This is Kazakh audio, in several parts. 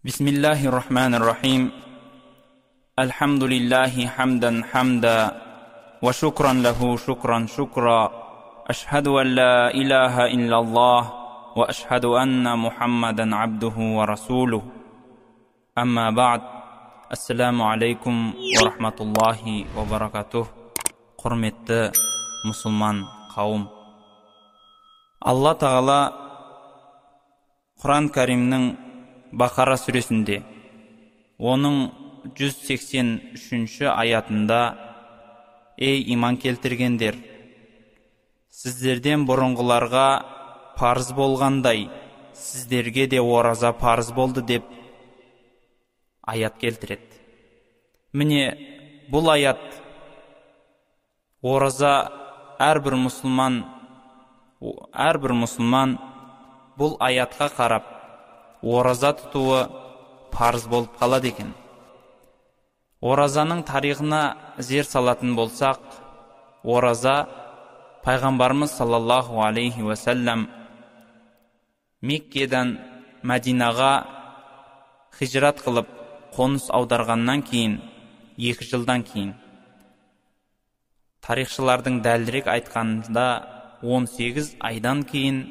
Bismillahirrahmanirrahim. Elhamdülillahi hamdan hamda ve şükran lehu şükran şükra. Eşhedü en la ilahe illallah ve eşhedü enne Muhammeden abduhu ve rasuluhu. Amma ba'd. Assalamu aleykum ve rahmetullahi ve barakatuh. Hürmetli Müslüman kavim. Allah Teala Kur'an-ı Kerim'nin Bakara suresinde onun 183. ayatında ey iman keltirgендер, sizlerden burungularga parız bolgандай sizlerge de oраза parız boldu деп ayat keltirет. Mine бұл ayat oраза әрбір мұсылман бұл аятқа қарап ораза тұтуы парыз болып қалады екен. Оразаның тарихына зер салатын болсақ, ораза пайғамбарымыз саллаллаху алейхи ва саллям Меккеден Мәдинаға хижрат қылып қоныс аударғаннан кейін 2 жылдан кейін, тарихшылардың дәлірек айтқанында 18 айдан кейін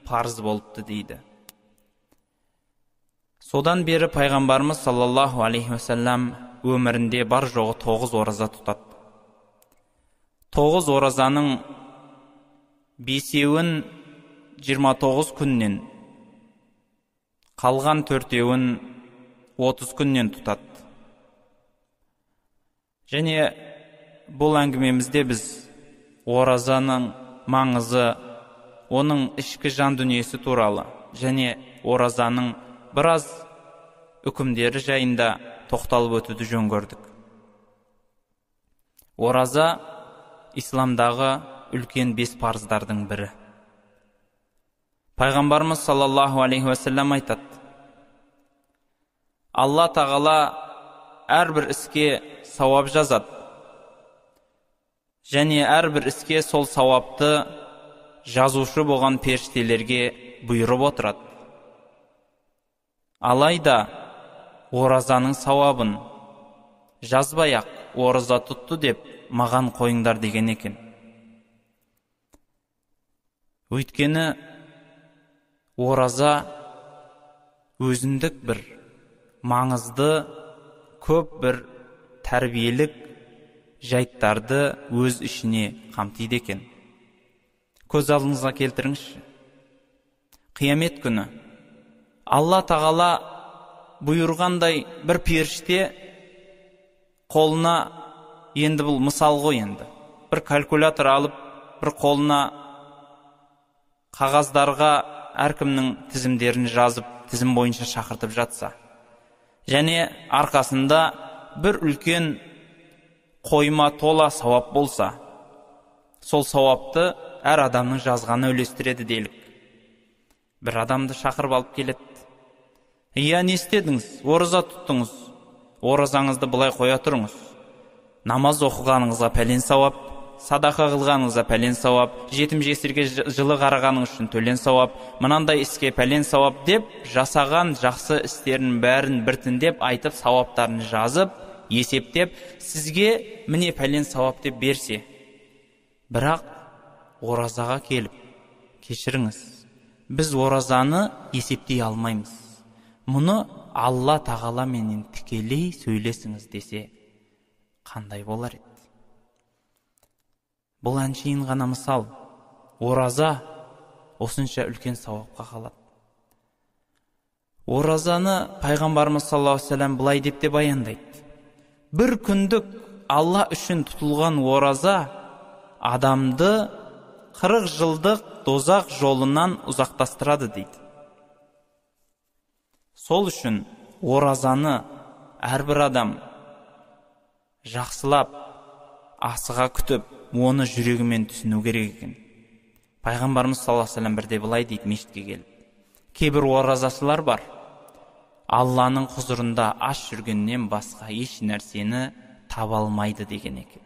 парыз болыпты дейді. Содан бері пайғамбарымыз саллаллаху алейхи ва саллям өмірінде бар жоғы 9 ораза тұтады. 9 оразаның 5-еуін 29 күннен, қалған 4-еуін 30 күннен тұтады. Және бұл әңгімемізде біз оразаның маңызы, оның ішкі жан дүниесі туралы және оразаның біраз үкімдері жайында тоқталып өтуді жөн көрдік. Ораза исламдағы үлкен 5 парыздардың бірі. Пайғамбарымыз саллаллаху алейхи ва саллям айтады: Алла Тағала әрбір іске сауап жазады, және әрбір іске сол сауапты жазушы болған періштелерге бұйырып отырады. Алайда оразаның сауабын жазбай-ақ ораза тұтты деп маған қойыңдар деген екен. Өйткені ораза өзіндік бір маңызды, көп бір тәрбиелік жайттарды өз ішіне қамтиды екен. Көз алдыңызға келтіріңізші. Қиямет күні Алла Тағала бұйырғандай бір періште қолына, енді бұл мысал ғой, енді бір калькулятор алып, бір қолына қағаздарға әркімнің тізімдерін жазып, тізім бойынша шақыртып жатса, және арқасында бір үлкен қойма тола сауап болса, сол сауапты әр адамның жазғаны үлестіреді делік. Бір адамды шақырып алып келеді. Не істедіңіз? Ораза тұттыңыз. Оразаңызды былай қоя тұрыңыз. Намаз оқығаныңызға пәлен сауап, садақа қылғаныңызға пәлен сауап, жетім жесірге жылы қарағаныңыз үшін төлен сауап, мынандай іске пәлен сауап деп, жасаған жақсы істерін бәрін біртіндеп айтып, сауаптарын жазып, есептеп, сізге міне пәлен сауап деп берсе, бірақ оразаға келіп, кешіріңіз, біз оразаны есептей алмаймыз. Мұны Алла Тағала менен тікелей сөйлесіңіз десе, қандай болар еді? Бұл әншейін ғана мысал. Ораза осынша үлкен сауапқа қалады. Оразаны пайғамбарымыз саллаллаху алейхи ва саллям былай деп те баяндайды: бір күндік Алла үшін тұтылған ораза адамды 40 жылдық дозақ жолынан ұзақтастырады дейді. Сол үшін оразаны әрбір адам жақсылап, асыға күтіп, оны жүрегімен түсіну керек екен. Пайғамбарымыз саллаллаху алейхи ва саллям бірде былай дейді мешітке келіп: кейбір оразашылар бар, Алланың құзырында аш жүргеннен басқа еш нәрсені таба алмайды деген екен.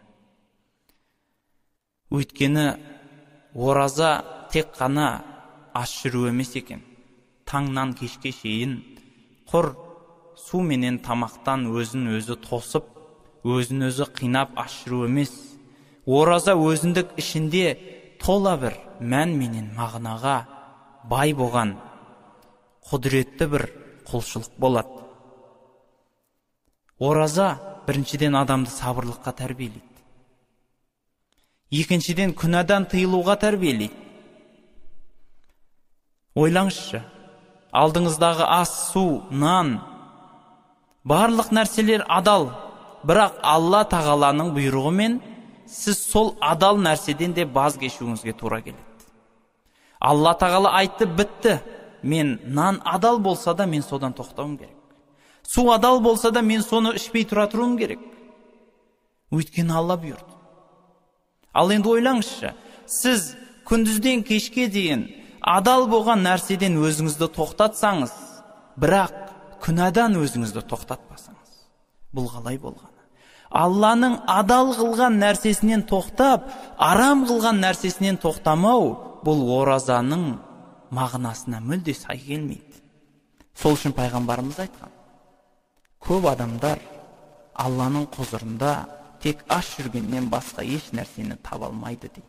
Өйткені ораза тек қана аш жүру емес екен. Таңнан кешке шейін құр су менен тамақтан өзін өзі тосып, өзін өзі қинап ашыру емес. Ораза өзіндік ішінде тола бір мән менен мағынаға бай болған құдіретті бір құлшылық болады. Ораза біріншіден адамды сабырлыққа тәрбиелейді. Екіншіден күнәдан тыйылуға тәрбиелейді. Ойлаңызшы, алдыңыздағы ас, су, нан, барлық нәрселер адал, бірақ Алла тағаланың бұйрығымен сіз сол адал нәрседен де баз кешуіңізге тура келеді. Алла тағала айтты, бітті. Мен нан адал болса да мен содан тоқтауым керек. Су адал болса да мен соны ішпей тұра тұруым керек. Өйткені Алла бұйырды. Ал енді ойлаңызшы, сіз күндізден кешке дейін адал болған нәрседен өзіңізді тоқтатсаңыз, бірақ күнәдан өзіңізді тоқтатпасаңыз, бұл қалай болғаны? Алланың адал қылған нәрсесінен тоқтап, арам қылған нәрсесінен тоқтамау, бұл оразаның мағынасына мүлде сай келмейді. Сол үшін пайғамбарымыз айтқан, көп адамдар Алланың құзырында тек аш жүргеннен басқа еш нәрсені таба алмайды дейді.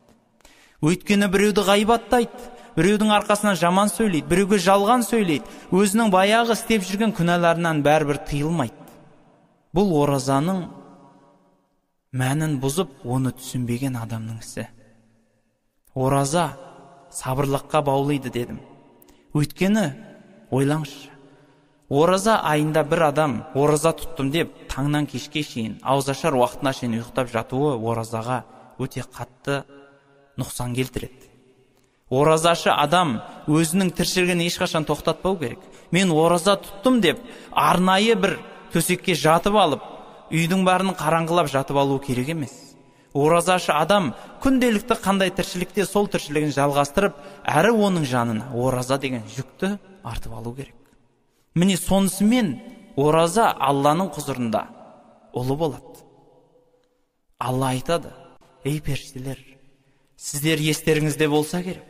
Өйткені біреуді ғайбаттайды, біреудің арқасынан жаман сөйлейді, біреуге жалған сөйлейді, өзінің баяғы істеп жүрген күнәларынан бәрібір тыйылмайды. Бұл оразаның мәнін бұзып, оны түсінбеген адамның ісі. Ораза сабырлыққа баулайды дедім. Өйткені ойлаңызшы, ораза айында бір адам ораза тұттым деп таңнан кешке шейін, ауызашар уақытына шейін ұйықтап жатуы оразаға өте қатты нұқсан келтіреді. Оразашы адам өзінің тіршілігін ешқашан тоқтатпау керек. Мен ораза тұттым деп арнайы бір төсекке жатып алып, үйдің бәрін қараңғылап жатып алу керек емес. Оразашы адам күнделікті қандай тіршілікте сол тіршілігін жалғастырып, әрі оның жанына ораза деген жүкті артып алу керек. Міне сонысымен ораза Алланың құзырында ұлы болады. Алла айтады, ей періштелер, сіздер естеріңізде болса керек.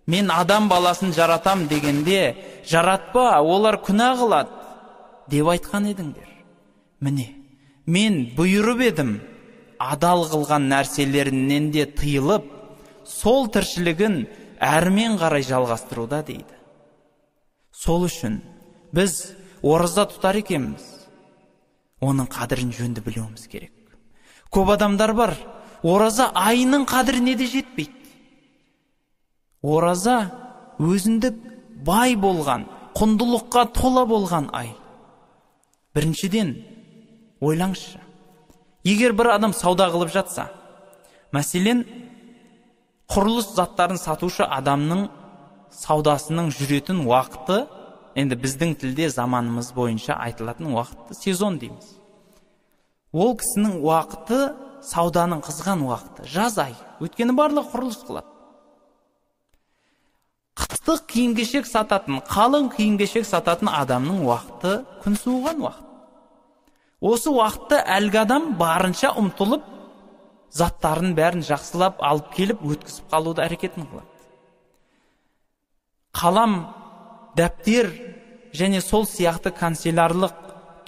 Мен адам баласын жаратам дегенде, жаратпа, олар күнә қылады деп айтқан едіңдер. Міне, мен бұйырып едім, адал қылған нәрселерінен де тыйылып, сол тіршілігін әрмен қарай жалғастыруда дейді. Сол үшін біз ораза тұтар екенбіз. Оның қадірін жөнді білуіміз керек. Көп адамдар бар, ораза айының қадіріне де жетпейді. Ораза өзіндік бай болған, құндылыққа тола болған ай. Біріншіден, ойлаңызшы, егер бір адам сауда қылып жатса, мәселен, құрылыс заттарын сатушы адамның саудасының жүретін уақыты, енді біздің тілде заманымыз бойынша айтылатын уақытты сезон дейміз. Ол кісінің уақыты сауданың қызған уақыты, жаз ай, өйткені барлық құрылыс қылады. Қыстық киім-кешек сататын, қалың киім-кешек сататын адамның уақыты күн суыған уақыт. Осы уақытта әлгі адам барынша ұмтылып, заттарын бәрін жақсылап алып келіп, өткізіп қалуды әрекетін қылады. Қалам, дәптер және сол сияқты канцелярлық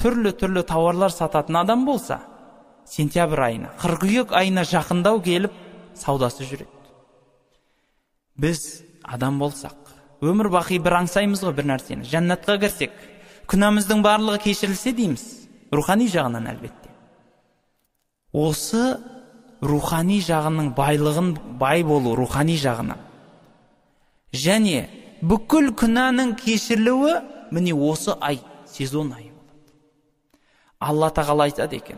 түрлі тауарлар сататын адам болса, сентябрь айына, қыркүйек айына жақындау келіп, саудасы жүреді. Біз адам болсақ, өмір бақи бір аңсаймыз ғой бір нәрсені, жәннатқа кірсек, күнәміздің барлығы кешірілсе дейміз, рухани жағынан әлбетте. Осы рухани жағының байлығын бай болу рухани жағынан. Және бүкіл күнәнің кешірілуі міне осы ай, сезон айы болады. Алла тағала айтады екен,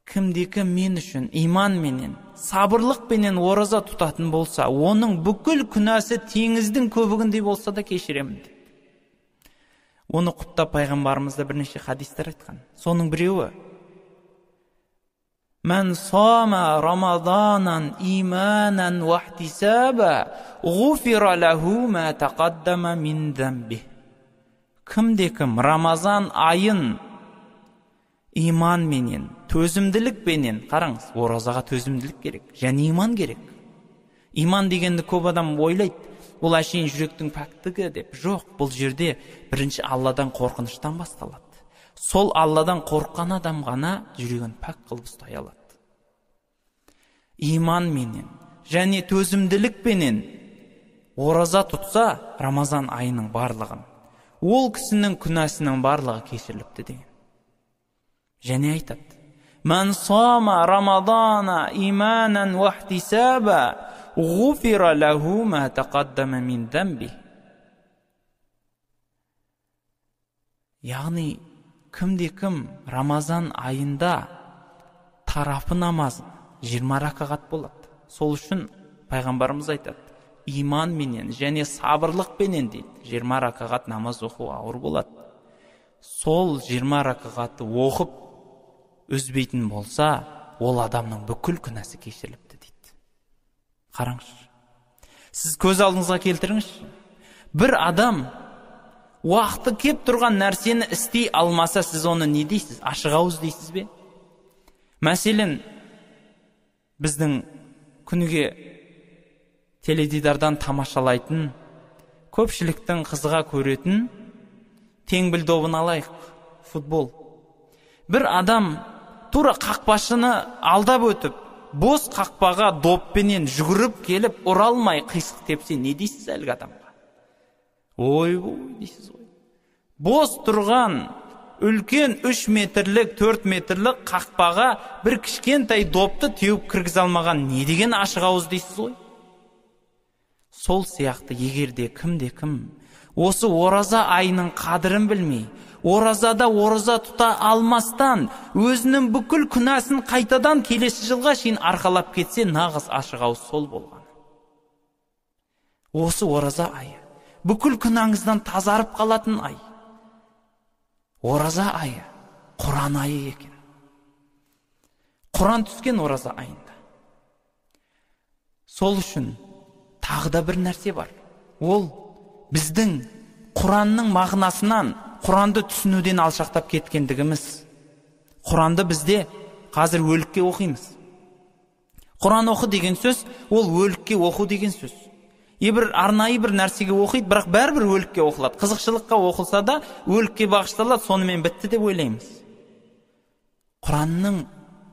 кімде-кім мен үшін иман менен, сабырлық менен ораза тұтатын болса, оның бүкіл күнәсі теңіздің көбігіндей болса да кешіремін дейді. Оны құптап пайғамбарымызда бірнеше хадистер айтқан. Соның біреуі, «Мән сама рамаданан иманан вахтисаба, ғуфира лаху ма тақаддама мин замбих». Кімде-кім Рамазан айын иман менен, төзімділік менен, қараңыз, оразаға төзімділік керек, және иман керек. Иман дегенді көп адам ойлайды. бұл әшейін жүректің пәктігі деп. Жоқ, бұл жерде бірінші Алладан қорқыныштан басталады. Сол Алладан қорыққан адам ғана жүрегін пәк қылып ұстай алады. Иман менен және төзімділік пенен ораза тұтса Рамазан айының барлығын, ол кісінің күнәсінің барлығы кешіріліпті деген. Және айтады: "Ман сама Рамадана иманан ва ихтисаба, гуфира лаху ма тақаддама мин замби." Яғни кімде-кім Рамазан айында тарафы намазын 20 ракағат болады. Сол үшін пайғамбарымыз айтады: иман менен және сабырлық пенен дейді 20 ракағат намаз оқу ауыр болады. Сол 20 ракағатты оқып үзбейтін болса, ол адамның бүкіл күнәсі кешіріліпті дейді. Қараңызшы, сіз көз алдыңызға келтіріңізші, бір адам уақыты кеп тұрған нәрсені істей алмаса, сіз оны не дейсіз? Ашық ауыз дейсіз бе? Мәселен, біздің күніге теледидардан тамашалайтын, көпшіліктің қызыға көретін теңбіл добын алайық, футбол. Бір адам тура қақпашыны алдап өтіп, бос қақпаға доппенен жүгіріп келіп, оралмай қисық тепсе, не дейсіз әлгі адамға? Ой, дейсіз ғой. Бос тұрған үлкен 3 метрлік, 4 метрлік қақпаға бір кішкентай допты теуіп кіргізе алмаған не деген ашық ауыз дейсіз ғой? Сол сияқты егерде кімде-кім осы ораза айының қадірін білмей, оразада ораза тұта алмастан өзінің бүкіл күнәсін қайтадан келесі жылға шейін арқалап кетсе, нағыз ашық ауыз сол болған. Осы ораза айы бүкіл күнәңізден тазарып қалатын ай. Ораза айы Құран айы екен. Құран түскен ораза айында. Сол үшін тағы да бір нәрсе бар. Ол біздің Құранның мағынасынан, Құранды түсінуден алшақтап кеткендігіміз. Құранды бізде қазір өлікке оқимыз. Құран оқы деген сөз, ол өлікке оқу деген сөз. Бір арнайы бір нәрсеге оқиды, бірақ бәрібір өлікке оқылады. Қызықшылыққа оқылса да өлікке бағышталады, сонымен бітті деп ойлаймыз. Құранның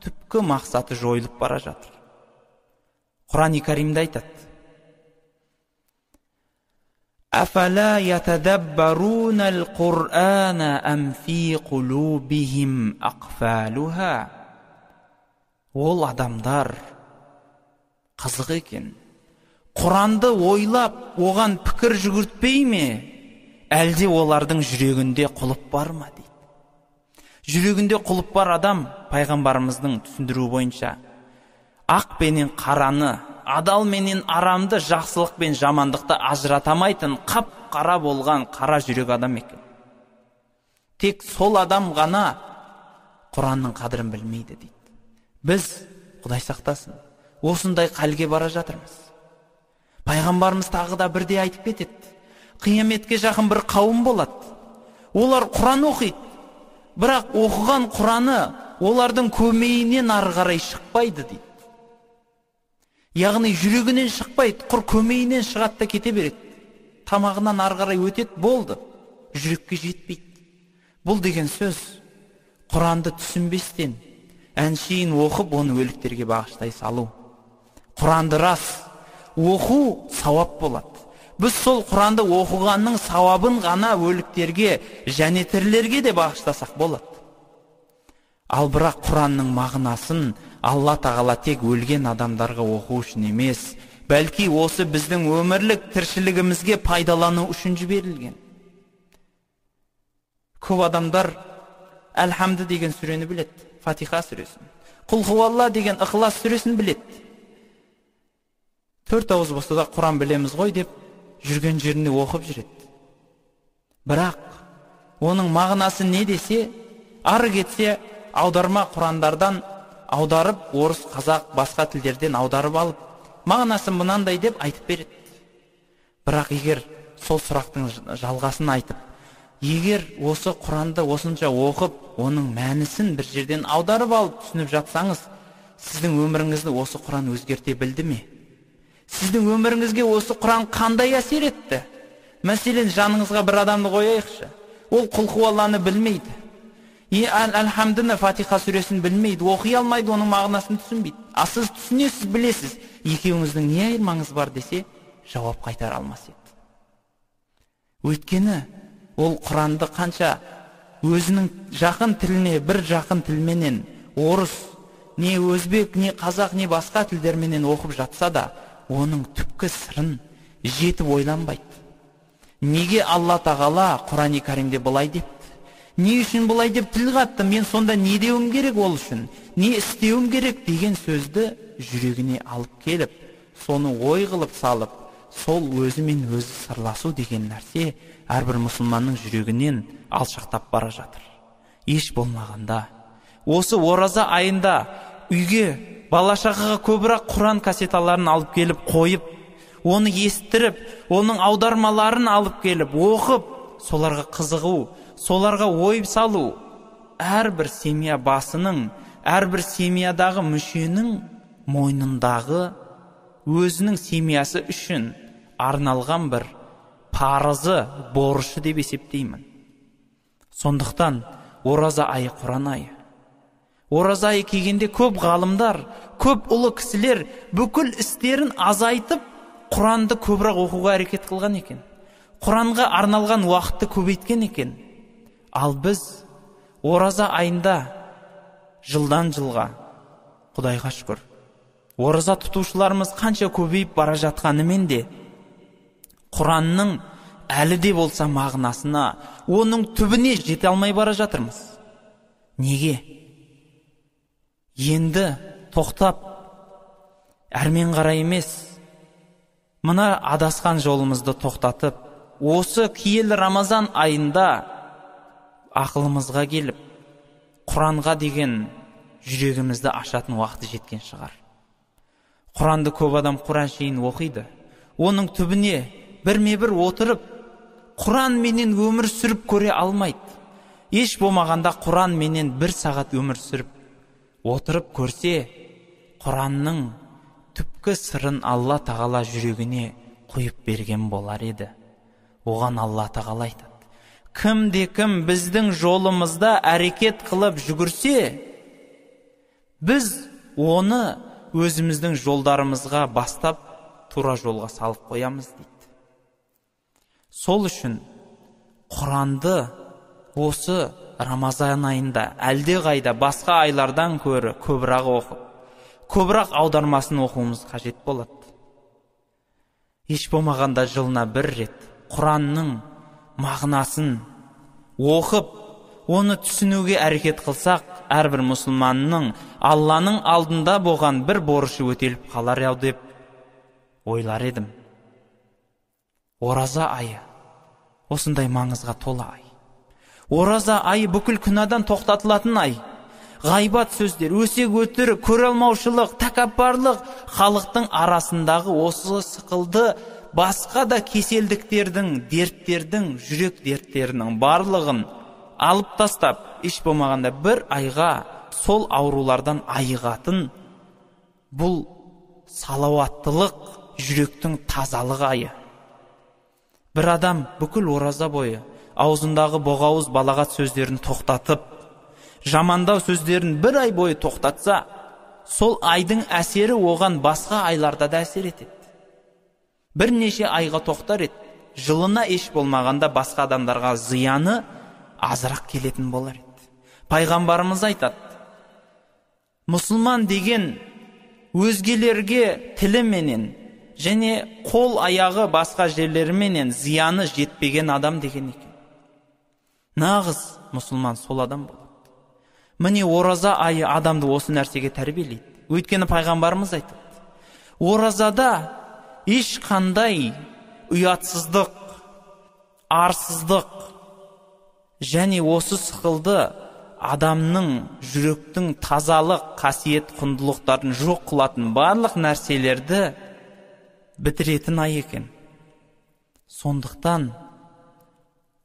түпкі мақсаты жойылып бара жатыр. Құран-ы Каримде айтады: "Афала ятадаббарунал Qur'ана ам фи қулубихим ақфалуха." Ол адамдар қызық екен. Құранды ойлап, оған пікір жүгіртпей ме, әлде олардың жүрегінде құлып бар ма дейді. Жүрегінде құлып бар адам, пайғамбарымыздың түсіндіру бойынша, ақ пенен қараны, адал менен арамды, жақсылық пен жамандықты ажыратамайтын қап-қара болған қара жүрек адам екен. Тек сол адам ғана Құранның қадірін білмейді дейді. Біз, Құдай сақтасын, осындай халге бара жатырмыз. Пайғамбарымыз тағы да бірде айтып кетеді: қияметке жақын бір қауым болады. Олар Құран оқиды, бірақ оқыған Құраны олардың көмейінен ары қарай шықпайды дейді. Яғни жүрегінен шықпайды, құр көмейінен шығады да кете береді. Тамағынан ары қарай өтеді, болды. Жүрекке жетпейді. Бұл деген сөз, Құранды түсінбестен, әншейін оқып, оны өліктерге бағыштай салу. Құранды рас оқу сауап болады. Біз сол Құранды оқығанның сауабын ғана өліктерге және тірілерге де бағыштасақ болады. Ал бірақ Құранның мағынасын Алла тағала тек өлген адамдарға оқу үшін емес, бәлки осы біздің өмірлік тіршілігімізге пайдалану үшін жіберілген. Көп адамдар Әлхамды деген сүрені біледі, Фатиха сүресін. Құл хуалла деген Ықылас сүресін біледі. 4 ауыз болса да Құран білеміз ғой деп жүрген жерінде оқып жүреді. Бірақ оның мағынасы не десе, ары кетсе аударма Құрандардан аударып, орыс, қазақ, басқа тілдерден аударып алып, мағынасын мынандай деп айтып береді. Бірақ егер сол сұрақтың жалғасын айтып, егер осы Құранды осынша оқып, оның мәнісін бір жерден аударып алып түсініп жатсаңыз, сіздің өміріңізді осы Құран өзгерте білді ме? Сіздің өміріңізге осы Құран қандай әсер етті? Мәселен, жаныңызға бір адамды қояйықшы. Ол құл хуалланы білмейді. Әлхамдыны, Фатиха сүресін білмейді, оқи алмайды, оның мағынасын түсінбейді. Сіз түсінесіз, білесіз. Екеуіңіздің не айырмаңыз бар десе, жауап қайтара алмас еді. Өйткені ол Құранды қанша өзінің жақын тіліне, бір жақын тілменен, орыс, не өзбек, не қазақ, не басқа тілдерменен оқып жатса да, оның түпкі сырын жетіп ойланбайды. Неге Алла тағала Құран-ы Кәрімде былай депті? Не үшін былай деп тіл қатты? Мен сонда не деуім керек ол үшін? Не істеуім керек деген сөзді жүрегіне алып келіп, соны ой қылып салып, сол өзімен өзі сырласу деген нәрсе әрбір мұсылманның жүрегінен алшақтап бара жатыр. Еш болмағанда осы ораза айында үйге бала-шағаға көбірек Құран кассеталарын алып келіп қойып, оны естіріп, оның аудармаларын алып келіп оқып, соларға қызығу, соларға ой салу, әрбір семья басының, әрбір семьядағы мүшенің мойнындағы өзінің семьясы үшін арналған бір парызы, борышы деп есептеймін. Сондықтан ораза айы Құран айы. Ораза айы келгенде көп ғалымдар, көп ұлы кісілер бүкіл істерін азайтып, Құранды көбірек оқуға әрекет қылған екен. Құранға арналған уақытты көбейткен екен. Ал біз ораза айында жылдан жылға, Құдайға шүкір, ораза тұтушыларымыз қанша көбейіп бара жатқанымен де, Құранның әлі де болса мағынасына, оның түбіне жете алмай бара жатырмыз. Неге? Енді тоқтап, әрмен қарай емес, мына адасқан жолымызды тоқтатып, осы киелі Рамазан айында ақылымызға келіп, Құранға деген жүрегімізді ашатын уақыты жеткен шығар. Құранды көп адам Құран шейін оқиды. Оның түбіне бірме-бір отырып, Құран менен өмір сүріп көре алмайды. Еш болмағанда Құран менен 1 сағат өмір сүріп отырып көрсе, Құранның түпкі сырын Алла тағала жүрегіне қойып берген болар еді. Оған Алла тағала айтады: кім біздің жолымызда әрекет қылып жүгірсе, біз оны өзіміздің жолдарымызға бастап тура жолға салып қоямыз дейді. Сол үшін Құранды осы Рамазан айында әлде қайда басқа айлардан көрі көбірек оқып, көбірек аудармасын оқуымыз қажет болады. Еш болмағанда жылына 1 рет Құранның мағынасын оқып, оны түсінуге әрекет қылсақ, әрбір мұсылманның Алланың алдында болған бір борышы өтеліп қалар ау деп ойлар едім. Ораза айы осындай маңызға толы ай. Ораза айы бүкіл күнәдан тоқтатылатын ай. Ғайбат сөздер, өсек өтірік, көре алмаушылық, тәкаппарлық, халықтың арасындағы осы сықылды, басқа да кеселдіктердің, дерттердің, жүрек дерттерінің барлығын алып тастап, еш болмағанда 1 айға сол аурулардан айығатын бұл салауаттылық, жүректің тазалық айы. Бір адам бүкіл ораза бойы аузындағы боғауыз балағат сөздерін тоқтатып, жамандау сөздерін 1 ай бойы тоқтатса, сол айдың әсері оған басқа айларда да әсер етеді. Бірнеше айға тоқтар еді. Жылына еш болмағанда басқа адамдарға зияны азырақ келетін болар еді. Пайғамбарымыз айтады: мұсылман деген өзгелерге тіліменен және қол аяғы басқа жерлеріменен зияны жетпеген адам деген екен. Нағыз мұсылман сол адам болады. Міне ораза айы адамды осы нәрсеге тәрбиелейді. Өйткені пайғамбарымыз айтады: оразада ешқандай ұятсыздық, арсыздық және осы сықылды адамның жүректің тазалық, қасиет, құндылықтарын жоқ қылатын барлық нәрселерді бітіретін ай екен. Сондықтан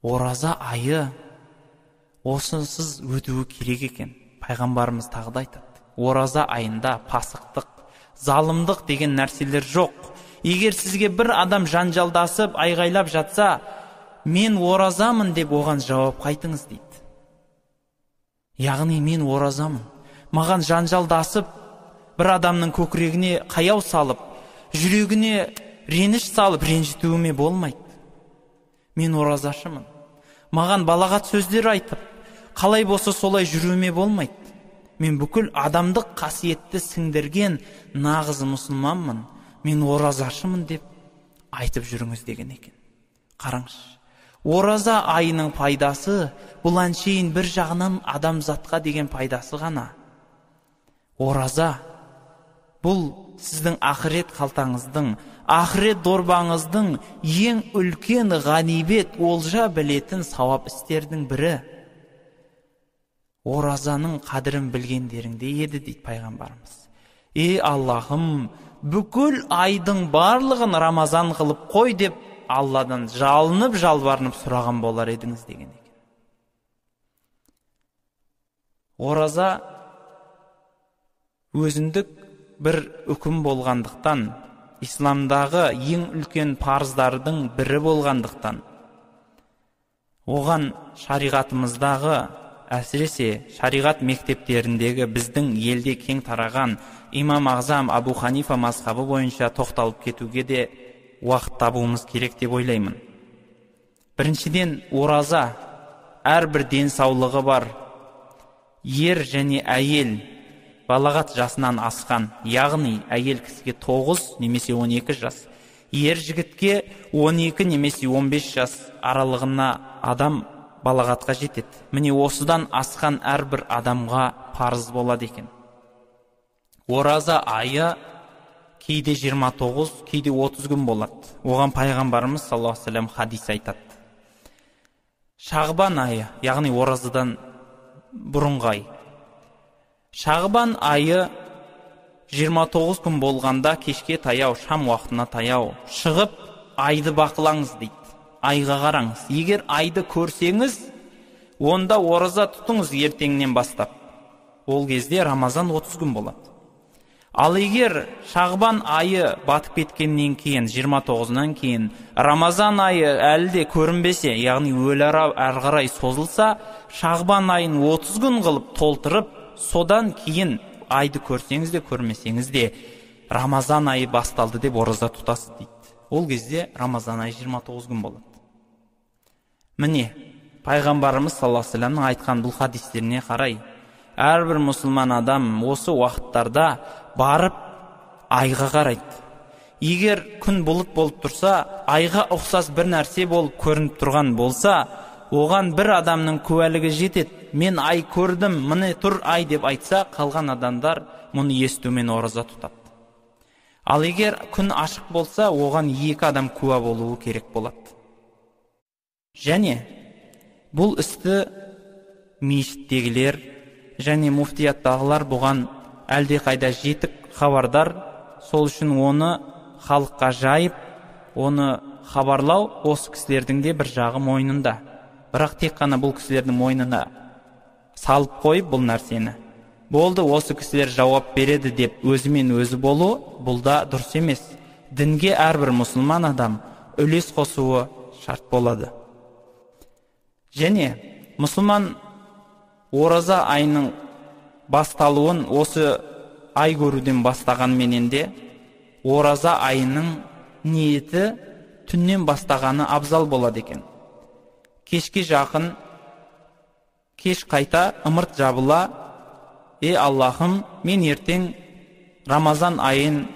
ораза айы осынсыз өтуі керек екен. Пайғамбарымыз тағы да айтады: ораза айында пасықтық, залымдық деген нәрселер жоқ. Егер сізге бір адам жанжалдасып, айғайлап жатса, мен оразамын деп оған жауап қайтыңыз дейді. Яғни мен оразамын. Маған жанжалдасып, бір адамның көкірегіне қаяу салып, жүрегіне реніш салып, ренжітуіме болмайды. Мен оразашымын. Маған балағат сөздер айтып, қалай болса солай жүруіме болмайды. Мен бүкіл адамдық қасиетті сіңдірген нағыз мұсылманмын. Мен оразашымын деп айтып жүріңіз деген екен. Қараңызшы. Ораза айының пайдасы бұл әншейін бір жағынан адамзатқа деген пайдасы ғана. Ораза бұл сіздің ақырет қалтаңыздың, ақырет дорбаңыздың ең үлкен ғанибет, олжа білетін сауап істердің бірі. Оразаның қадірін білгендеріңде еді дейді пайғамбарымыз. Аллахым, бүкіл айдың барлығын Рамазан қылып қой деп Алладан жалынып, жалбарынып сұраған болар едіңіз деген екен. Ораза өзіндік бір үкім болғандықтан, исламдағы ең үлкен парыздардың бірі болғандықтан, оған шариғатымыздағы, әсіресе шариғат мектептеріндегі біздің елде кең тараған имам Ағзам Абу Ханифа мазхабы бойынша тоқталып кетуге де уақыт табуымыз керек деп ойлаймын. Біріншіден, ораза әрбір денсаулығы бар ер және әйел балағат жасынан асқан, яғни әйел кісіге 9 немесе 12 жас, ер жігітке 12 немесе 15 жас аралығына адам балағатқа жетеді. Міне осыдан асқан әрбір адамға парыз болады екен. Ораза айы кейде 29, кейде 30 күн болады. Оған пайғамбарымыз саллаллаху алейхи ва саллям хадис айтады. Шағбан айы, яғни оразадан бұрынғы ай. Шағбан айы 29 күн болғанда кешке таяу, шам уақытына таяу шығып, айды бақылаңыз дейді. Айға қараңыз. Егер айды көрсеңіз, онда ораза тұтыңыз ертеңнен бастап. Ол кезде Рамазан 30 күн болады. Ал егер Шағбан айы батып кеткеннен кейін, 29-нан кейін, Рамазан айы әлі де көрінбесе, яғни өлі әрі қарай созылса, Шағбан айын 30 күн қылып толтырып, содан кейін айды көрсеңіз де көрмесеңіз де Рамазан айы басталды деп ораза тұтасыз дейді. Ол кезде Рамазан айы 29 күн болады. Міне, пайғамбарымыз саллаллаху алейхи ва саллямның айтқан бұл хадистеріне қарай, әрбір мұсылман адам осы уақыттарда барып айға қарайды. Егер күн бұлт болып тұрса, айға ұқсас бір нәрсе болып көрініп тұрған болса, оған бір адамның куәлігі жетеді. Мен ай көрдім, міне тұр ай деп айтса, қалған адамдар мұны естумен ораза тұтады. Ал егер күн ашық болса, оған 2 адам куә болуы керек болады. Және бұл істі мешіттегілер және муфтияттағылар бұған әлде қайда жетік хабардар, сол үшін оны халыққа жайып, оны хабарлау осы кісілердің де бір жағы мойнында. Бірақ тек қана бұл кісілердің мойнына салып қойып бұл нәрсені, болды осы кісілер жауап береді деп өзімен өзі болу, бұл да дұрыс емес. Дінге әрбір мұсылман адам үлес қосуы шарт болады. Және мұсылман ораза айының басталуын осы ай көруден бастаған менен де, ораза айының ниеті түннен бастағаны абзал болады екен. Кешке жақын, кеш қайта ымырт жабыла, Аллахым, мен ертең Рамазан айын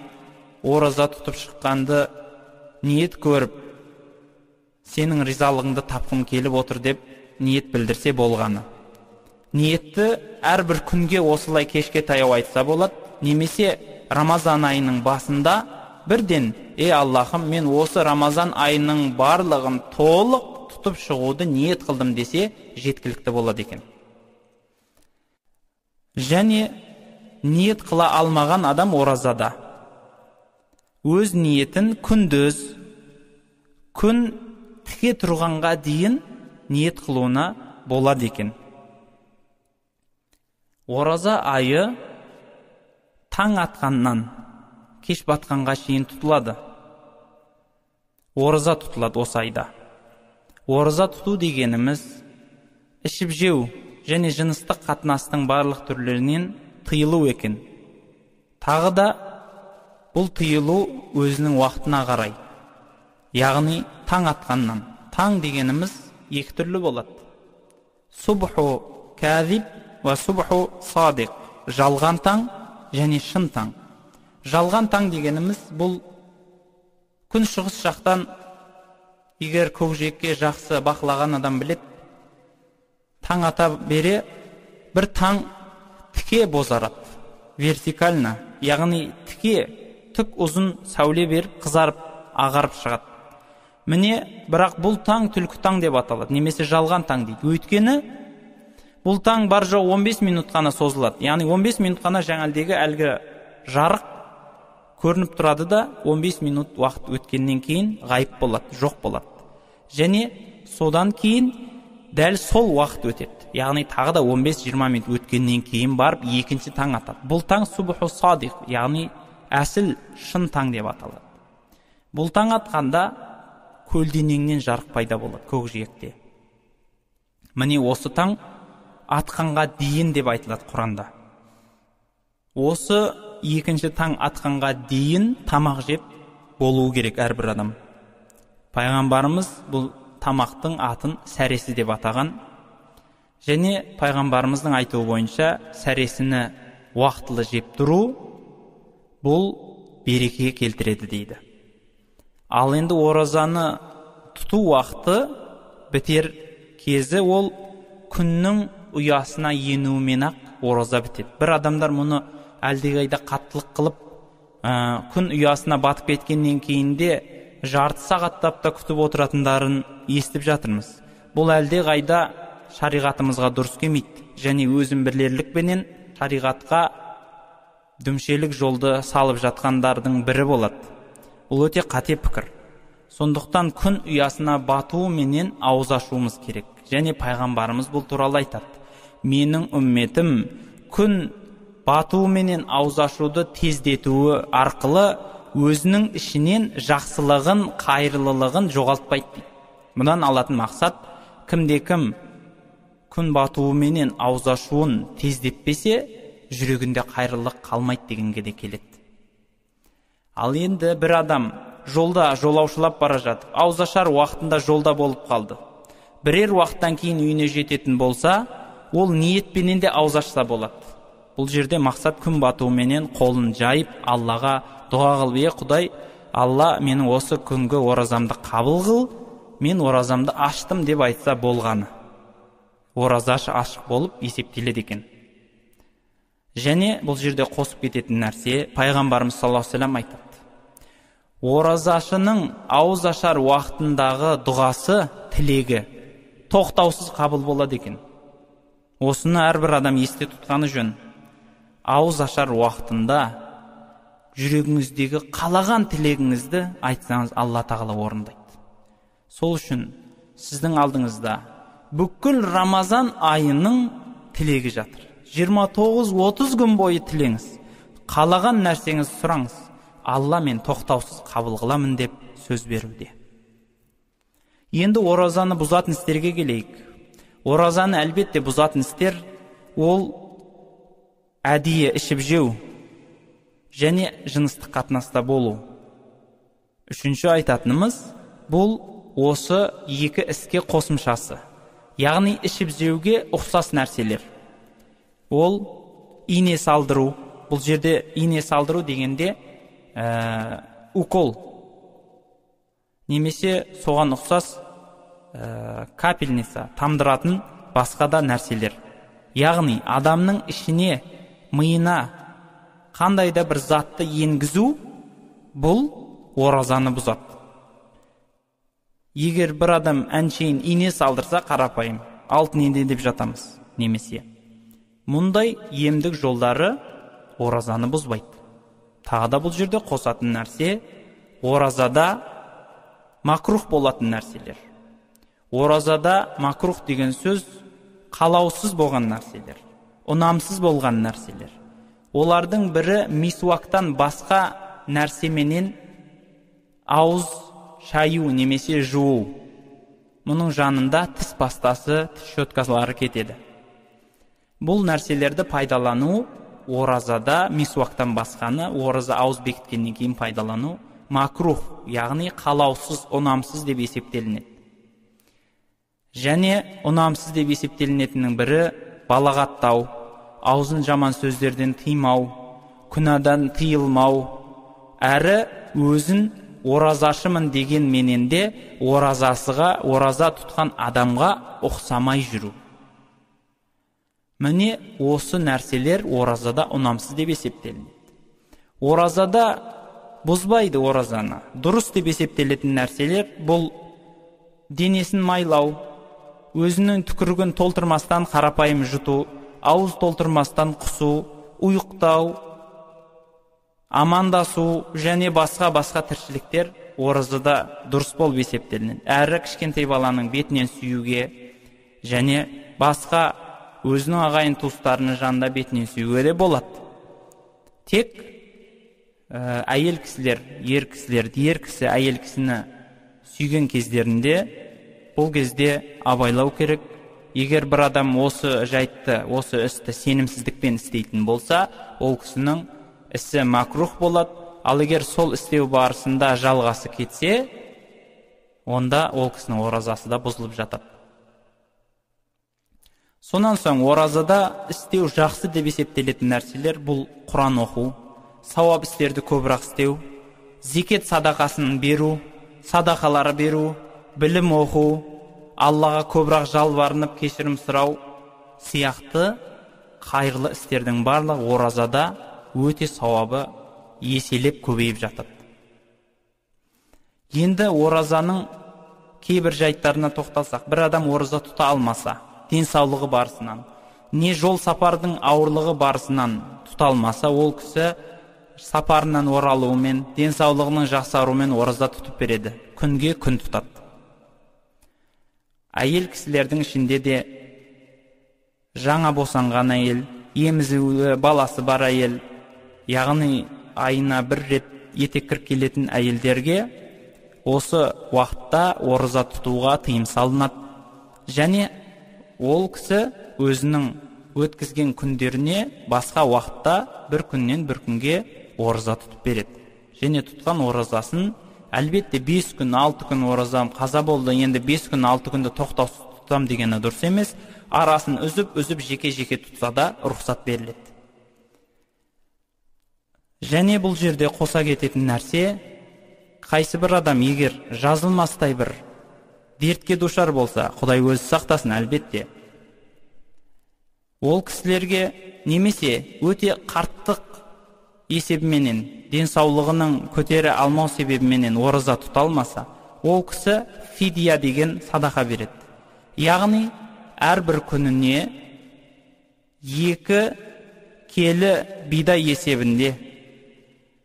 ораза тұтып шыққанды ниет көріп, сенің ризалығыңды тапқым келіп отыр деп ниет білдірсе болғаны. Ниетті әрбір күнге осылай кешке таяу айтса болады, немесе Рамазан айының басында бірден, Аллахым, мен осы Рамазан айының барлығын толық тұтып шығуды ниет қылдым десе, жеткілікті болады екен. Және ниет қыла алмаған адам оразада өз ниетін күндіз, күн тіке тұрғанға дейін ниет қылуына болады екен. Ораза айы таң атқаннан кеш батқанға шейін тұтылады. ораза тұтылады осы айда. Ораза тұту дегеніміз ішіп жеу және жыныстық қатынастың барлық түрлерінен тыйылу екен. Тағы да бұл тыйылу өзінің уақытына қарай, яғни таң атқаннан. Таң дегеніміз екі түрлі болады. Субху кәзиб ва субху садиқ. Жалған таң және шын таң. Жалған таң дегеніміз бұл күн шығыс жақтан егер көкжиекке жақсы бақылаған адам білет, таң ата бере бір таң тіке бозарады, вертикально, яғни тіке түк ұзын сәуле беріп қызарып ағарып шығады. Міне, бірақ бұл таң түлкі таң деп аталады, немесе жалған таң дейді. Өйткені бұл таң бар жоқ 15 минут қана созылады. Яғни 15 минут қана жаңалдегі әлгі жарық көрініп тұрады да 15 минут уақыт өткеннен кейін ғайып болады, жоқ болады. Және содан кейін дәл сол уақыт өтеді. Яғни тағы да 15-20 минут өткеннен кейін барып екінші таң атады. Бұл таң субху садиқ, яғни әсіл шын таң деп аталады. Бұл таң атқанда көлденеңнен жарық пайда болады көкжиекте. Міне осы таң атқанға дейін деп айтылады Құранда. Осы екінші таң атқанға дейін тамақ жеп болуы керек әрбір адам. Пайғамбарымыз бұл тамақтың атын сәресі деп атаған. Және пайғамбарымыздың айтуы бойынша сәресіні уақытылы жеп тұру бұл береке келтіреді дейді. Ал енді оразаны тұту уақыты бітер кезі ол күннің ұясына енуімен ақ ораза бітеді. Бір адамдар мұны әлдеқайда қаттылық қылып, күн ұясына батып кеткеннен кейін де жарты сағаттап та күтіп отыратындарын естіп жатырмыз. Бұл әлдеқайда шариғатымызға дұрыс келмейді. Және өзін бірлерлікпенен шариғатқа дүмшелік жолды салып жатқандардың бірі болады. Бұл өте қате пікір. Сондықтан күн ұясына батуы менен ауыз ашуымыз керек. Және пайғамбарымыз бұл туралы айтады. Менің үмметім күн батуы менен ауыз ашуды тездетуі арқылы өзінің ішінен жақсылығын, қайырлылығын жоғалтпайды дейді. Мұнан алатын мақсат, кімде-кім күн батуы менен ауыз ашуын тездетпесе, жүрегінде қайырлылық қалмайды дегенге де келеді. Ал енді бір адам жолда жолаушылап бара жатып, ауыз ашар уақытында жолда болып қалды. Бірер уақыттан кейін үйіне жететін болса, ол ниетпенен де ауыз ашса болады. Бұл жерде мақсат күн батуыменен қолын жайып, Аллаға дұға қылып, Құдай, Алла менің осы күнгі оразамды қабыл қыл, мен оразамды аштым деп айтса болғаны. Оразашы ашық болып есептеледі екен. Және бұл жерде қосып кететін нәрсе, пайғамбарымыз саллаллаху алейхи ва саллям айтады. Оразашының ауыз ашар уақытындағы дұғасы, тілегі тоқтаусыз қабыл болады екен. Осыны әрбір адам есте тұтқаны жөн. Ауыз ашар уақытында жүрегіңіздегі қалаған тілегіңізді айтсаңыз, Алла тағала орындайды. Сол үшін сіздің алдыңызда бүкіл Рамазан айының тілегі жатыр. 29-30 күн бойы тілеңіз. Қалаған нәрсеңіз сұраңыз. Алла мен тоқтаусыз қабыл қыламын деп сөз беруде. Енді оразаны бұзатын істерге келейік. Оразаны әлбетте бұзатын істер ол әдейі ішіп жеу және жыныстық қатынаста болу. Үшінші айтатынымыз бұл осы екі іске қосымшасы. Яғни ішіп жеуге ұқсас нәрселер. Ол ине салдыру. Бұл жерде ине салдыру дегенде укол немесе соған ұқсас капельница, тамдыратын басқа да нәрселер. Яғни адамның ішіне, миына қандай да бір затты енгізу бұл оразаны бұзады. Егер бір адам әншейін ине салдырса, қарапайым алтын ине деп жатамыз немесе. Мұндай емдік жолдары оразаны бұзбайды. Тағы да бұл жерде қосатын нәрсе, оразада макрух болатын нәрселер. Оразада макрух деген сөз қалаусыз болған нәрселер, ұнамсыз болған нәрселер. Олардың бірі мисуактан басқа нәрсеменен ауыз шаю немесе жуу. Мұның жанында тіс пастасы, тіс щеткалары кетеді. Бұл нәрселерді пайдалану оразада мисуактан басқаны, ораза ауыз бекіткеннен кейін пайдалану макрух, яғни қалаусыз, ұнамсыз деп есептелінеді. Және ұнамсыз деп есептелінетінің бірі балағаттау, аузын жаман сөздерден тыймау, күнәдан тыйылмау, әрі өзін оразашымын деген мененде ораза тұтқан адамға ұқсамай жүру. Міне осы нәрселер оразада ұнамсыз деп есептелінеді. Оразада бұзбайды оразаны. Дұрыс деп есептелетін нәрселер бұл денесін майлау, өзінің түкірігін толтырмастан қарапайым жұту, ауыз толтырмастан құсу, ұйықтау, амандасу және басқа тіршіліктер оразада дұрыс болып есептелінеді. Әрі кішкентай баланың бетінен сүюге және басқа өзінің ағайын туыстарының жанында бетінен сүюге де болады. Тек әйел кісілер, ер кісі әйел кісіні сүйген кездерінде бұл кезде абайлау керек. Егер бір адам осы жайтты, осы істі сенімсіздікпен істейтін болса, ол кісінің ісі макрух болады. Ал егер сол істеу барысында жалғасы кетсе, онда ол кісінің оразасы да бұзылып жатады. Сонан соң оразада істеу жақсы деп есептелетін нәрселер бұл Құран оқу, сауап істерді көбірек істеу, зекет садақасын беру, садақалары беру, білім оқу, Аллаға көбірек жалбарынып кешірім сұрау сияқты қайырлы істердің барлығы оразада өте сауабы еселеп көбейіп жатады. Енді оразаның кейбір жайттарына тоқталсақ, бір адам ораза тұта алмаса, денсаулығы барысынан, не жол сапардың ауырлығы барысынан тұта алмаса, ол кісі сапарынан оралуымен, денсаулығының жақсаруымен ораза тұтып береді. Күнге күн тұтады. Әйел кісілердің ішінде де жаңа босанған әйел, емізуі баласы бар әйел, яғни айына бір рет етек кіріп келетін әйелдерге осы уақытта ораза тұтуға тыйым салынады. Және ол кісі өзінің өткізген күндеріне басқа уақытта бір күннен бір күнге ораза тұтып береді. Және тұтқан оразасын әлбетте 5 күн, 6 күн оразам қаза болды, енді 5 күн, 6 күнді тоқтаусыз тұтам дегені дұрыс емес. Арасын үзіп жеке-жеке тұтса да рұқсат беріледі. Және бұл жерде қоса кететін нәрсе, қайсы бір адам егер жазылмастай бір дертке душар болса, Құдай өзі сақтасын әлбетте, ол кісілерге немесе өте қарттық есебіменен, денсаулығының көтере алмау себебіменен ораза тұта алмаса, ол кісі фидия деген садақа береді. Яғни әрбір күніне 2 келі бидай есебінде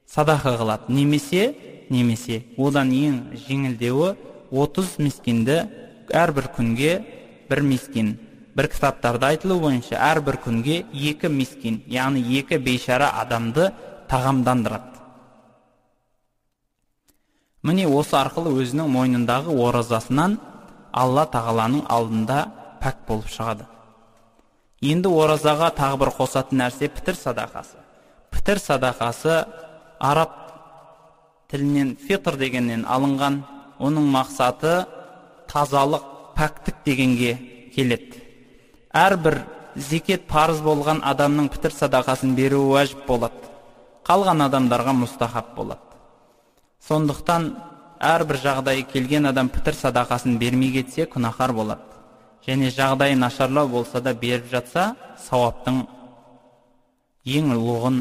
садақа қылады. Немесе одан ең жеңілдеуі 30 мискинді әрбір күнге 1 мискин. Бір кітаптарда айтылу бойынша әрбір күнге 2 мискин, яғни 2 бейшара адамды тағамдандырады. Міне осы арқылы өзінің мойнындағы оразасынан Алла тағаланың алдында пәк болып шығады. Енді оразаға тағы бір қосатын нәрсе пітір садақасы. Пітір садақасы араб тілінен фитр дегеннен алынған, оның мақсаты тазалық, пәктік дегенге келеді. Әрбір зекет парыз болған адамның пітір садақасын беруі уәжіп болады. Қалған адамдарға мұстахап болады. Сондықтан әрбір жағдайы келген адам пітір садақасын бермей кетсе күнәһар болады. Және жағдайы нашарлау болса да беріп жатса, сауаптың ең ұлығын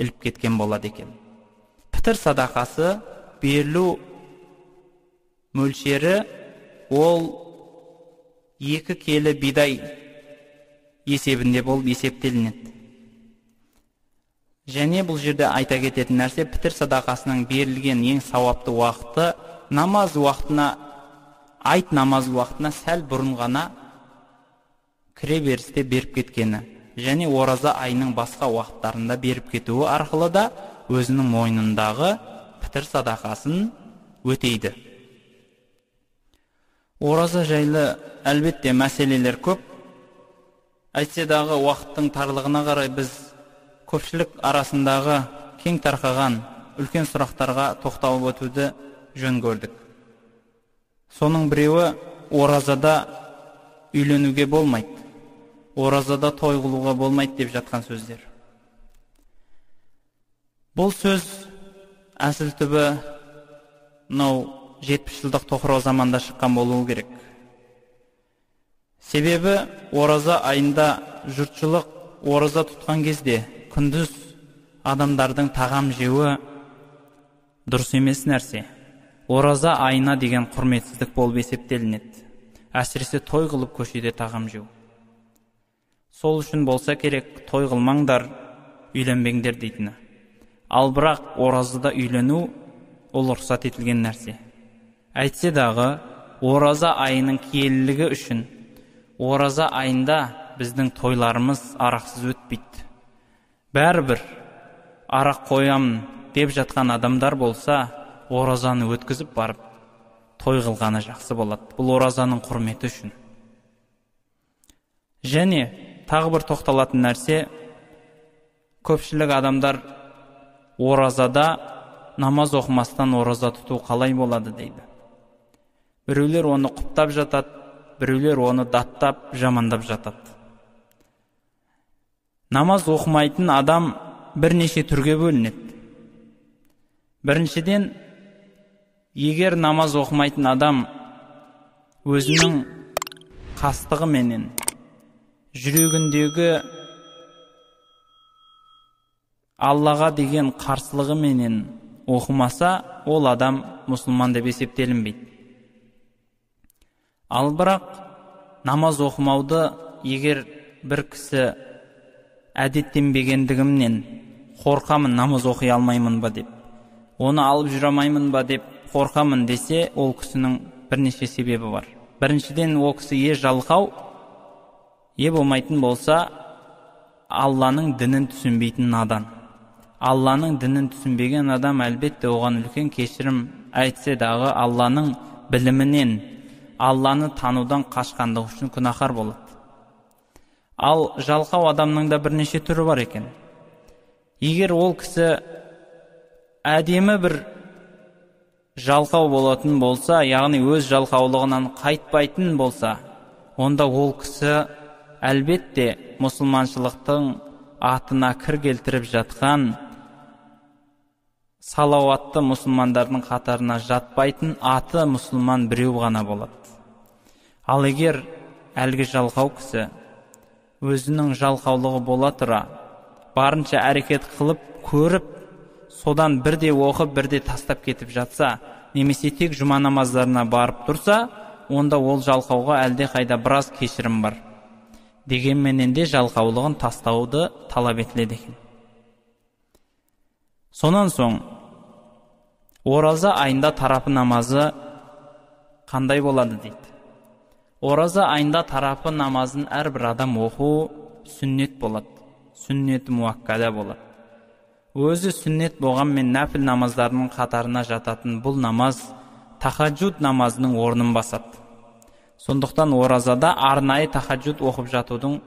іліп кеткен болады екен. Пітір садақасы берілу мөлшері ол 2 келі бидай есебінде болып есептелінеді. Және бұл жерде айта кететін нәрсе, пітір садақасының берілген ең сауапты уақыты намаз уақытына, айт намаз уақытына сәл бұрын ғана кіре берісте беріп кеткені. Және ораза айының басқа уақыттарында беріп кетуі арқылы да өзінің мойнындағы пітір садақасын өтейді. Ораза жайлы әлбетте мәселелер көп. Әйтсе дағы уақыттың тарлығына қарай біз көпшілік арасындағы кең тарқаған үлкен сұрақтарға тоқталып өтуді жөн көрдік. Соның біреуі оразада үйленуге болмайды, оразада той қылуға болмайды деп жатқан сөздер. Бұл сөз әсіл түбі 70 жылдық тоқырау заманда шыққан болуы керек. Себебі ораза айында жұртшылық ораза тұтқан кезде күндіз адамдардың тағам жеуі дұрыс емес нәрсе. Ораза айына деген құрметсіздік болып есептелінеді. Әсіресе той қылып көшеде тағам жеу. Сол үшін болса керек, той қылмаңдар, үйленбеңдер дейтіні. Ал бірақ оразада үйлену ол рұқсат етілген нәрсе. Әйтсе дағы, ораза айының киелілігі үшін ораза айында біздің тойларымыз арақсыз өтпейді. Бәрібір арақ қоямын деп жатқан адамдар болса, оразаны өткізіп барып той қылғаны жақсы болады. Бұл оразаның құрметі үшін. Және тағы бір тоқталатын нәрсе, көпшілік адамдар оразада намаз оқымастан ораза тұту қалай болады дейді. Біреулер оны құптап жатады, біреулер оны даттап, жамандап жатады. Намаз оқымайтын адам бірнеше түрге бөлінеді. Біріншіден, егер намаз оқымайтын адам өзінің қастығы менен, жүрегіндегі Аллаға деген қарсылығы менен оқымаса, ол адам мұсылман деп есептелінбейді. Ал бірақ намаз оқымауды егер бір кісі әдеттенбегендігімнен қорқамын, намаз оқи алмаймын ба деп, оны алып жүре алмаймын ба деп қорқамын десе, ол кісінің бірнеше себебі бар. Біріншіден, ол кісі жалқау, болмайтын болса, Алланың дінін түсінбейтін надан. Алланың дінін түсінбеген адам әлбетте оған үлкен кешірім айтсе дағы Алланың білімінен, Алланы танудан қашқандығы үшін күнәһар болады. Ал жалқау адамның да бірнеше түрі бар екен. Егер ол кісі әдемі бір жалқау болатын болса, яғни өз жалқаулығынан қайтпайтын болса, онда ол кісі әлбетте мұсылманшылықтың атына кір келтіріп жатқан салауатты мұсылмандардың қатарына жатпайтын аты мұсылман біреу ғана болады. Ал егер әлгі жалқау кісі өзінің жалқаулығы бола тұра барынша әрекет қылып көріп, содан бірде оқып, бірде тастап кетіп жатса, немесе тек жұма намаздарына барып тұрса, онда ол жалқауға әлде қайда біраз кешірім бар. Дегенменен де жалқаулығын тастауды талап етіледі екен. Сонан соң, ораза айында тарапы намазы қандай болады дейді. Ораза айында тарапы намазын әрбір адам оқу сүннет болады. Сүннеті муаккада болады. Өзі сүннет болғанмен нәпіл намаздарының қатарына жататын бұл намаз тахаджуд намазының орнын басады. Сондықтан оразада арнайы тахаджуд оқып жатудың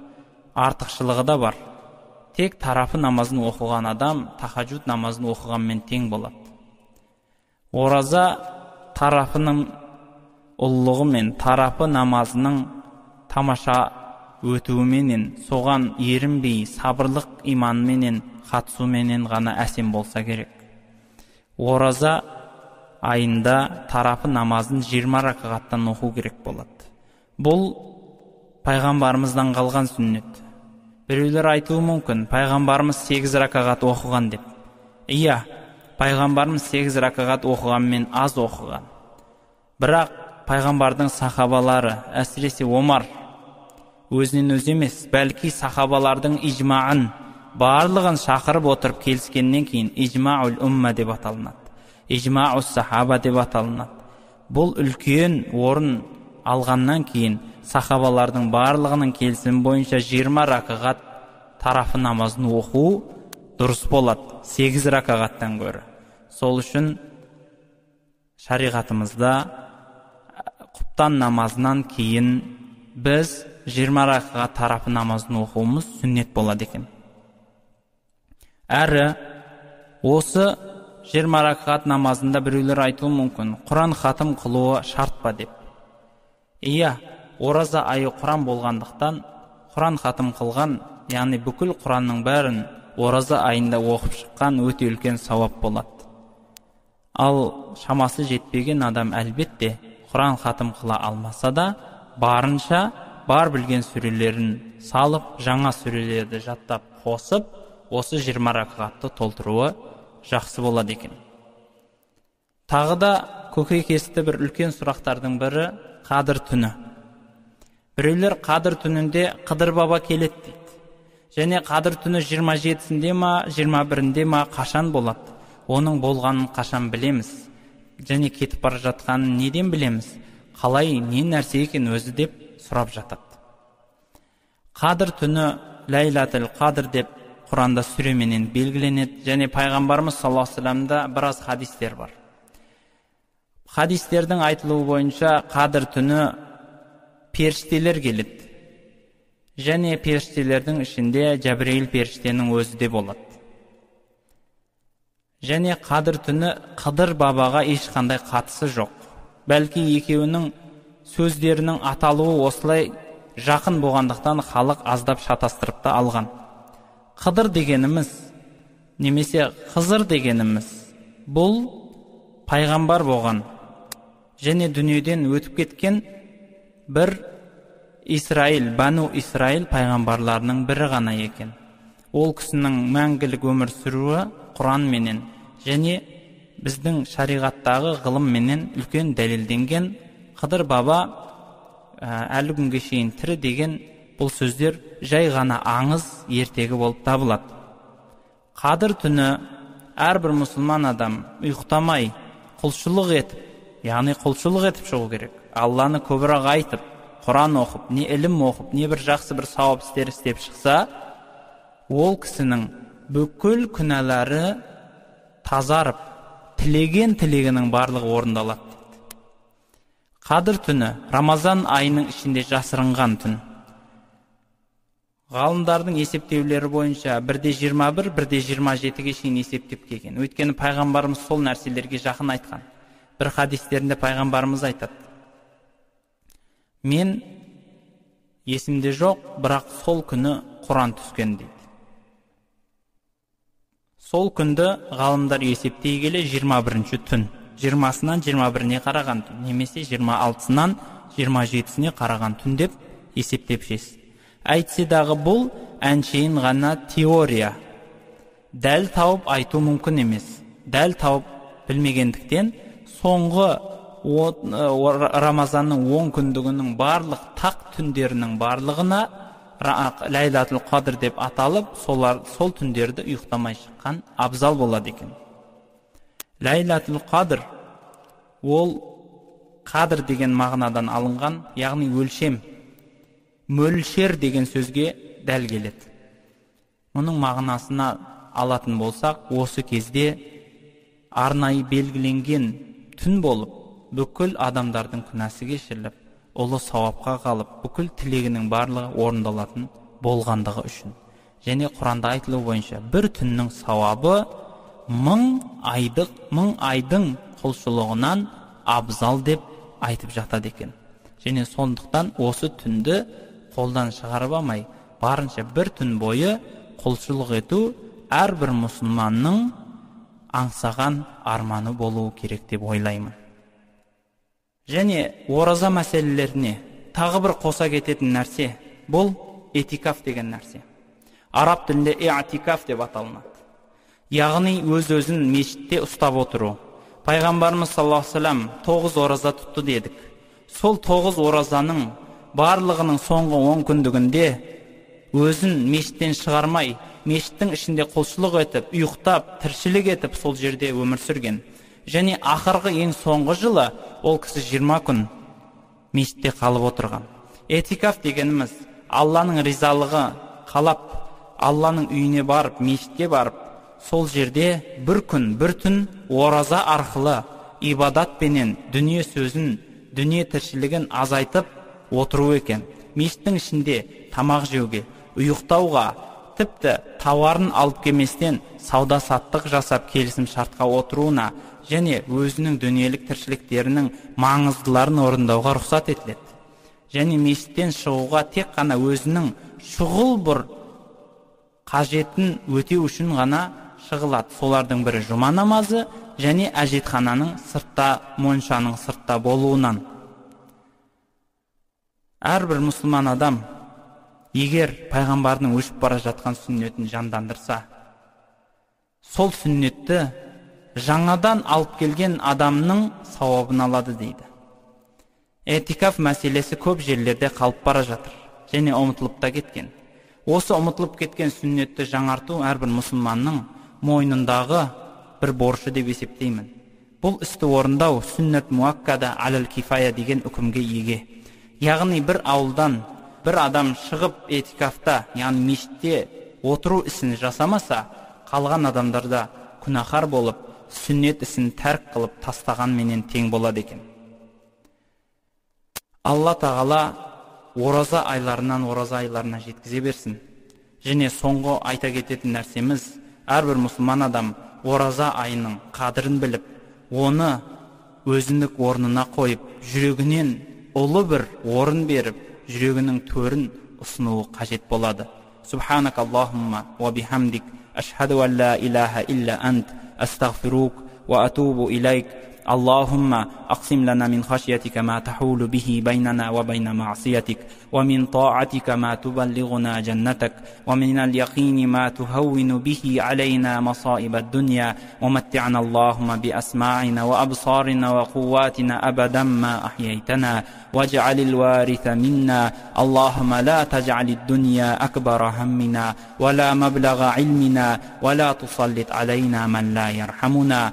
артықшылығы да бар. Тек тарапы намазын оқыған адам тахаджуд намазын оқығанмен тең болады. Ораза тарапының ұлылығы мен тарапы намазының тамаша өтуіменен, соған ерінбей, сабырлық иманменен, қатысуменен ғана әсем болса керек. Ораза айында тарапы намазын 20 ракағаттан оқу керек болады. Бұл пайғамбарымыздан қалған сүннет. Біреулер айтуы мүмкін, пайғамбарымыз 8 ракағат оқыған деп. Иә, пайғамбарымыз 8 ракағат оқығанмен аз оқыған. Бірақ пайғамбардың сахабалары, әсіресе Омар, өзінен өз емес, бәлки сахабалардың ижмаын, барлығын шақырып отырып келіскеннен кейін ижмаул умма деп аталынады. Ижмаус сахаба деп аталынады. Бұл үлкен орын алғаннан кейін сахабалардың барлығының келісімі бойынша 20 ракағат тарапы намазын оқу дұрыс болады, 8 ракағаттан гөрі. Сол үшін шариғатымызда құптан намазынан кейін біз 20 ракағат тарапы намазын оқуымыз сүннет болады екен. Әрі осы 20 ракағат намазында біреулер айтуы мүмкін, Құран хатым қылуы шарт па деп. Иә, ораза айы Құран болғандықтан Құран хатым қылған, яғни бүкіл Құранның бәрін ораза айында оқып шыққан өте үлкен сауап болады. Ал шамасы жетпеген адам әлбетте Құран хатым қыла алмаса да, барынша бар білген сүрелерін салып, жаңа сүрелерді жаттап қосып, осы 20 ракағатты толтыруы жақсы болады екен. Тағы да көкейкесті бір үлкен сұрақтардың бірі Қадір түні. Біреулер Қадір түнінде Қыдыр баба келеді дейді. Және Қадір түні 27-сінде ма, 21-інде ма, қашан болады? Оның болғанын қашан білеміз? Және кетіп бара жатқанын неден білеміз? Қалай, не нәрсе екен өзі деп сұрап жатады. Қадір түні Ләйләтул Қадір деп Құранда сүременен белгіленеді, және пайғамбарымыз саллаллаху алейхи вассаламда біраз хадистер бар. Хадистердің айтылуы бойынша Қадір түні періштелер келеді. Және періштелердің ішінде Жәбірейіл періштенің өзі де болады. Және Қадір түні Қыдыр бабаға ешқандай қатысы жоқ. Бәлки екеуінің сөздерінің аталуы осылай жақын болғандықтан халық аздап шатастырып та алған. Қыдыр дегеніміз, немесе Қызыр дегеніміз, бұл пайғамбар болған және дүниеден өтіп кеткен бір Исраил, Бану Исраил пайғамбарларының бірі ғана екен. Ол кісінің мәңгілік өмір сүруі Құран менен және біздің шариғаттағы ғылым менен үлкен дәлелденген. Қыдыр баба әлі күнге шейін тірі деген бұл сөздер жай ғана аңыз ертегі болып табылады. Қадір түні әрбір мұсылман адам ұйықтамай құлшылық етіп, яғни құлшылық етіп шығу керек. Алланы көбірек айтып, Құран оқып, не ілім оқып, не бір жақсы бір сауап істер істеп шықса, ол кісінің бүкіл күнәлары тазарып, тілегеннің барлығы орындалады дейді. Қадір түні Рамазан айының ішінде жасырынған түн. Ғалымдардың есептеулері бойынша 1-21, 1-27-ге шейін есептеп келген. Өйткені пайғамбарымыз сол нәрселерге жақын айтқан. Бір хадистерінде пайғамбарымыз айтады: мен есімде жоқ, бірақ сол күні Құран түскен дейді. Сол күнді ғалымдар есептей келе 21-ші түн, 20-сынан 21-не қараған түн, немесе 26-сынан 27-сіне қараған түн деп есептеп шешті. Әйтсе дағы бұл әншейін ғана теория. Дәл тауып айту мүмкін емес. Дәл тауып білмегендіктен соңғы Рамазанның 10 күндігінің барлық тақ түндерінің барлығына Ләйләтул Қадыр деп аталып, сол түндерді ұйықтамай шыққан абзал болады екен. Ләйләтул Қадыр ол қадір деген мағынадан алынған, яғни өлшем, мөлшер деген сөзге дәл келеді. Мұның мағынасына алатын болсақ, осы кезде арнайы белгіленген түн болып, бүкіл адамдардың күнәсі кешіріліп, ұлы сауапқа қалып, бүкіл тілегінің барлығы орындалатын болғандығы үшін. Және Құранда айтылуы бойынша бір түннің сауабы 1000 айдың құлшылығынан абзал деп айтып жатады екен. Және сондықтан осы түнді қолдан шығарып алмай, барынша бір түн бойы құлшылық ету әрбір мұсылманның аңсаған арманы болуы керек деп ойлаймын. Және ораза мәселелеріне тағы бір қоса кететін нәрсе, бұл этикаф деген нәрсе. Араб тілінде иътикаф деп аталынады. Яғни өз-өзін мешітте ұстап отыру. Пайғамбарымыз саллаллаху алейхи вассалам 9 ораза тұтты дедік. Сол 9 оразаның барлығының соңғы 10 күндігінде өзін мешіттен шығармай, мешіттің ішінде құлшылық етіп, ұйықтап, тіршілік етіп сол жерде өмір сүрген. Және ақырғы ең соңғы жылы ол кісі 20 күн мешітте қалып отырған. Этикаф дегеніміз Алланың ризалығы қалап, Алланың үйіне барып, мешітке барып, сол жерде бір күн, бір түн ораза арқылы ибадатпенен дүние сөзін дүние тіршілігін азайтып отыру екен. Мешіттің ішінде тамақ жеуге, ұйықтауға, тіпті тауарын алып келместен сауда саттық жасап келісім шартқа отыруына және өзінің дүниелік тіршіліктерінің маңыздыларын орындауға рұқсат етіледі. Және мешіттен шығуға тек қана өзінің шұғыл бір қажетін өтеу үшін ғана шығылады. Солардың бірі жұма намазы және әжетхананың сыртта, моншаның сыртта болуынан. Әрбір мұсылман адам егер пайғамбардың өшіп бара жатқан сүннетін жандандырса, сол сүннетті жаңадан алып келген адамның сауабын алады дейді. Этикаф мәселесі көп жерлерде қалып бара жатыр және ұмытылып та кеткен. Осы ұмытылып кеткен сүннетті жаңарту әрбір мұсылманның мойнындағы бір борышы деп есептеймін. Бұл істі орындау сүннет муаккада алал кифая деген үкімге ие. Яғни бір ауылдан бір адам шығып этикафта, яғни мешітте отыру ісін жасамаса, қалған адамдарда күнәһар болып, сүннет ісін тәрк қылып тастаған менен тең болады екен. Алла тағала ораза айларынан ораза айларына жеткізе берсін. Және соңғы айта кететін нәрсеміз, әрбір мұсылман адам ораза айының қадірін біліп, оны өзіндік орнына қойып, жүрегінен ұлы бір орын беріп, жүрегінің төрін ұсынуы қажет болады. Субханак Аллахумма ва бихамдик, ашхаду ан ла илаха илля ант, астағфирук ва атубу илайк. اللهم أقسم لنا من خشيتك ما تحول به بيننا وبين معصيتك ومن طاعتك ما تبلغنا جنتك ومن اليقين ما تهون به علينا مصائب الدنيا ومتعنا اللهم بأسماعنا وأبصارنا وقواتنا أبدا ما أحييتنا واجعل الوارث منا اللهم لا تجعل الدنيا أكبر همنا ولا مبلغ علمنا ولا تسلط علينا من لا يرحمنا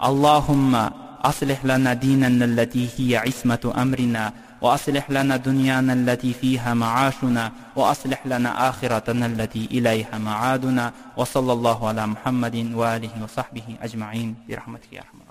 اللهم أصلح لنا ديننا التي هي عصمة أمرنا وأصلح لنا دنيانا التي فيها معاشنا وأصلح لنا آخرتنا التي إليها معادنا وصلى الله على محمد وآله وصحبه أجمعين برحمتك يا رحمن